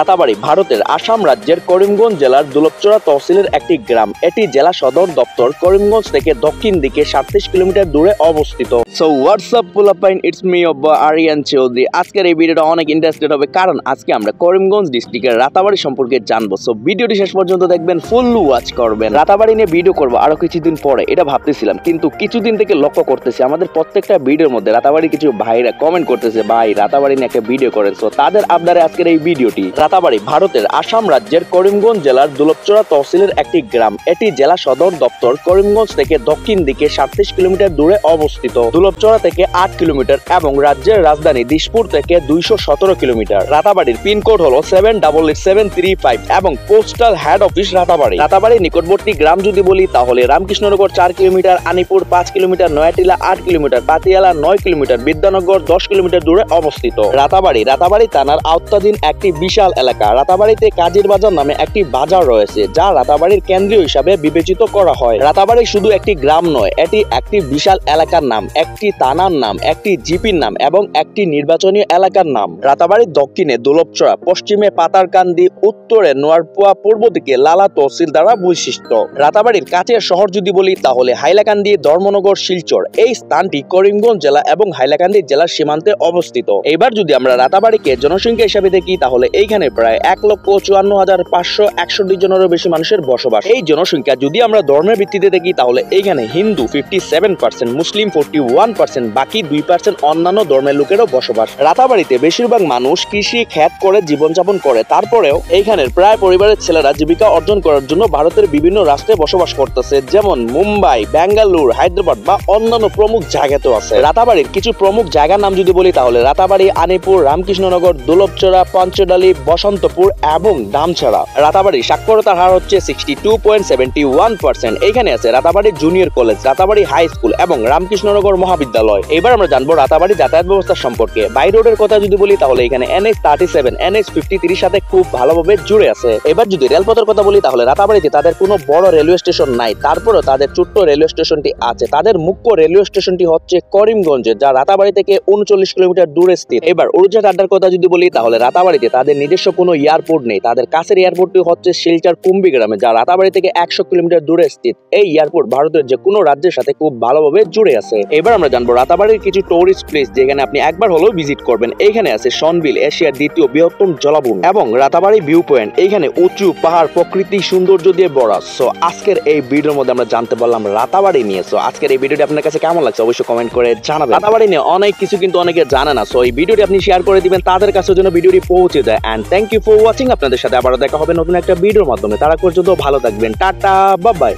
রাতাবাড়ি ভারতের আসাম রাজ্যের করিমগঞ্জ জেলার দুলপচড়া তহসিলের একটি গ্রাম। এটি জেলা সদর দপ্তর করিমগঞ্জ থেকে দক্ষিণ দিকে 37 কিলোমিটার দূরে অবস্থিত। সো হোয়াটসঅ্যাপ পোলাপাইন, ইটস মি আরিয়ান চৌধুরী। আজকের এই ভিডিওটা অনেক ইন্টারেস্টেড হবে, কারণ আজকে আমরা করিমগঞ্জ ডিস্ট্রিক্টের রাতাবাড়ি সম্পর্কে জানবো। সো ভিডিওটি শেষ পর্যন্ত দেখবেন, ফুল ওয়াচ করবেন। রাতাবাড়ি নিয়ে ভিডিও করবো আরো কিছুদিন পরে, এটা ভাবতেছিলাম, কিন্তু কিছুদিন থেকে লক্ষ্য করতেছি আমাদের প্রত্যেকটা ভিডিওর মধ্যে রাতাবাড়ি কিছু ভাইরা কমেন্ট করতেছে, ভাই রাতাবাড়ি নিয়ে একটা ভিডিও করেন। সো তাদের আবদারে আজকের এই ভিডিওটি। রাতাবাড়ি ভারতের আসাম রাজ্যের করিমগঞ্জ জেলার দুলপচড়া তহসিলের একটি গ্রাম। এটি জেলা সদর দপ্তর করিমগঞ্জ থেকে দক্ষিণ দিকে 37 কিলোমিটার দূরে অবস্থিত। দুলপচড়া থেকে 8 কিলোমিটার এবং রাজ্যের রাজধানী দিশপুর থেকে 217 কিলোমিটার। রাতাবাড়ির পিনকোড হলো 788735 এবং পোস্টাল হেড অফিস রাতাবাড়ি। রাতাবাড়ির নিকটবর্তী গ্রাম যদি বলি তাহলে Ramkrishnanagar 4 kilometre, Anipur 5 kilometre, Nayatila 8 kilometre, Patiala 9 kilometre, Bidyanagar 10 kilometre দূরে অবস্থিত। রাতাবাড়ি থানার আওতাধীন একটি বিশাল এলাকা। রাতাবাড়িতে কাজীর বাজার নামে একটি বাজার রয়েছে, যা রাতাবাড়ির কেন্দ্রীয় হিসাবে বিবেচিত করা হয়। রাতাবাড়ি শুধু একটি গ্রাম নয়, এটি একটি বিশাল এলাকার নাম, একটি থানার নাম, একটি জিপির নাম এবং একটি নির্বাচনী এলাকার নাম। রাতাবাড়ির দক্ষিণে দুলপচড়া, পশ্চিমে পাতারকান্দি, উত্তরে নোয়ারপুয়া, পূর্ব দিকে লালা তহসিল দ্বারা বৈশিষ্ট্য। রাতাবাড়ির কাছের শহর যদি বলি তাহলে হাইলাকান্দি, ধর্মনগর, শিলচর। এই স্থানটি করিমগঞ্জ জেলা এবং হাইলাকান্দি জেলার সীমান্তে অবস্থিত। এবার যদি আমরা রাতাবাড়িকে জনসংখ্যা হিসাবে দেখি তাহলে এইখানে প্রায় 1,54,561 জনেরও বেশি মানুষের বসবাস। এই জনসংখ্যা যদি আমরা ধর্মের ভিত্তিতে দেখি তাহলে এইখানে হিন্দু 57%, মুসলিম 41%, বাকি 2% অন্যান্য ধর্মের লোকেরও বসবাস। রাতাবাড়িতে বেশিরভাগ মানুষ কৃষি ক্ষেত করে জীবনযাপন করে। তারপরেও এইখানের প্রায় পরিবারের ছেলেরা জীবিকা অর্জন করার জন্য ভারতের বিভিন্ন রাষ্ট্রে বসবাস করতেছে, যেমন মুম্বাই, বেঙ্গালুরু, হায়দ্রাবাদ বা অন্যান্য প্রমুখ জায়গাতেও আছে। রাতাবাড়ির কিছু প্রমুখ জায়গার নাম যদি বলি তাহলে রাতাবাড়ি, আনিপুর, রামকৃষ্ণনগর, দুলপচড়া, পঞ্চডালি, বসন্তপুর এবং দামছড়া। রাতাবাড়ির সাক্ষরতার হার হচ্ছে 62.71%। এইখানে আছে Ratabari junior college, Ratabari high school এবং রামকৃষ্ণনগর মহাবিদ্যালয়। এবার আমরা জানবো রাতাবাড়ি যাতায়াত ব্যবস্থা সম্পর্কে। বাই রোডের কথা যদি বলি তাহলে এখানে NH37, NH53 সাথে খুব ভালোভাবে জুড়ে আছে। এবার যদি রেলপথের কথা বলি তাহলে রাতাবাড়িতে তাদের কোনো বড় রেলওয়ে স্টেশন নাই, তারপরেও তাদের ছোট্ট রেলওয়ে স্টেশনটি আছে। তাদের মুখ্য রেলওয়ে স্টেশনটি হচ্ছে করিমগঞ্জে, যা রাতাবাড়ি থেকে 39 কিলোমিটার দূরে স্থিত। এবার উড়োজাহাজ আড্ডার কথা যদি বলি তাহলে রাতাবাড়িতে তাদের নিজস্ব কোনো এয়ারপোর্ট নেই। তাদের কাছের এয়ারপোর্টটি হচ্ছে শিলচর কুম্বিগ্রামে, যা রাতাবাড়ি থেকে 100 কিলোমিটার দূরে স্থিত। এই এয়ারপোর্ট ভারতের যে কোনো রাজ্যের সাথে খুব ভালোভাবে জুড়ে আছে। এবার আমরা জানবো রাতাবাড়ির কিছু টুরিস্ট প্লেস, যেখানে আপনি একবার হলেও ভিজিট করবেন। এইখানে আছে সনবিল, এশিয়ার দ্বিতীয় বৃহত্তম জলাভূমি, এবং রাতাবাড়ি ভিউ পয়েন্ট। এইখানে উঁচু পাহাড়, প্রকৃতি সৌন্দর্য দিয়ে ভরা। সো আজকের এই ভিডিওর মধ্যে আমরা জানতে পারলাম রাতাবাড়ি নিয়ে। সো আজকের এই ভিডিওটি আপনার কাছে কেমন লাগছে অবশ্যই কমেন্ট করে জানাবেন। রাতাবাড়ি নিয়ে অনেক কিছু কিন্তু অনেকে জানে না। সো এই ভিডিওটি আপনি শেয়ার করে দিবেন, তাদের কাছে যেন ভিডিওটি পৌঁছে যায়। And thank you for watching. আপনাদের সাথে আবারও দেখা হবে নতুন একটা ভিডিওর মাধ্যমে। তারা পর্যন্ত ভালো থাকবেন। Tata, bye bye.